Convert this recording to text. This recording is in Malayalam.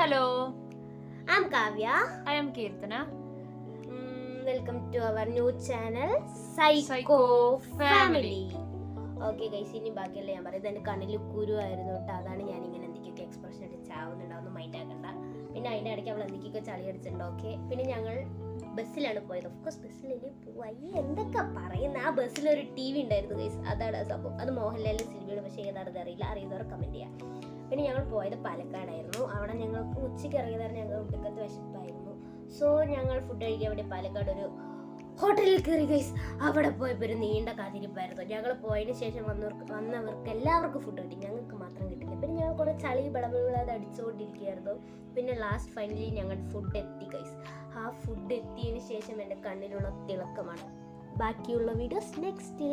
Hello, I'm Kavya. I am Kirtana. Welcome to our new channel, Psycho Family. Okay guys, ഇനി ബാക്കിയല്ല ഞാൻ പറയുന്നത്. എൻ്റെ കണ്ണിൽ കുരുവായിരുന്നു കേട്ടോ, അതാണ് ഞാൻ ഇങ്ങനെ എന്തൊക്കെയൊക്കെ എക്സ്പ്രഷൻ അടിച്ച് ആവുന്നുണ്ടാവുന്ന മൈൻഡ് ആക്കണ്ട. പിന്നെ അതിൻ്റെ ഇടയ്ക്ക് അവൾ എന്തൊക്കെയൊക്കെ ചളി അടിച്ചിട്ടുണ്ട്. ഓക്കെ, പിന്നെ ഞങ്ങൾ ബസ്സിലാണ് പോയത്. ഓഫ്കോഴ്സ് ബസ്സിലല്ലേ പോയി, എന്തൊക്കെ പറയുന്ന. ആ ബസ്സിലൊരു TV ഉണ്ടായിരുന്നു ഗൈസ്, അതാണ് ആ സംഭവം. അത് മോഹൻലാലിൻ്റെ സിനിമയാണ്, പക്ഷേ ഏതാണെന്ന് അറിയില്ല, അറിയുന്നവർ കമൻറ്റ് ചെയ്യാം. പിന്നെ ഞങ്ങൾ പോയത് പാലക്കാടായിരുന്നു. അവിടെ ഞങ്ങൾക്ക് ഉച്ചയ്ക്ക് ഇറങ്ങിയതാണ്, ഞങ്ങൾ ഒടുക്കത്തെ വിശപ്പായിരുന്നു. സോ ഞങ്ങൾ ഫുഡ് കഴിക്കാൻ വേണ്ടി പാലക്കാട് ഒരു ഹോട്ടലിൽ കയറി ഗൈസ്. അവിടെ പോയപ്പോൾ ഒരു നീണ്ട കാത്തിരിപ്പായിരുന്നു. ഞങ്ങൾ പോയതിന് ശേഷം വന്നവർക്ക് എല്ലാവർക്കും ഫുഡ് കിട്ടി, ഞങ്ങൾക്ക് മാത്രം കിട്ടില്ല. പിന്നെ ഞങ്ങൾ കുറേ ചളി ബളബിളാതെ അടിച്ചുകൊണ്ടിരിക്കുകയായിരുന്നു. പിന്നെ ലാസ്റ്റ് ഫൈനലി ഞങ്ങൾ ഫുഡ് എത്തി ഗൈസ്. ആ ഫുഡ് എത്തിയതിന് ശേഷം എൻ്റെ കണ്ണിലുള്ള തിളക്കമാണ്. ബാക്കിയുള്ള വീഡിയോസ് നെക്സ്റ്റ്.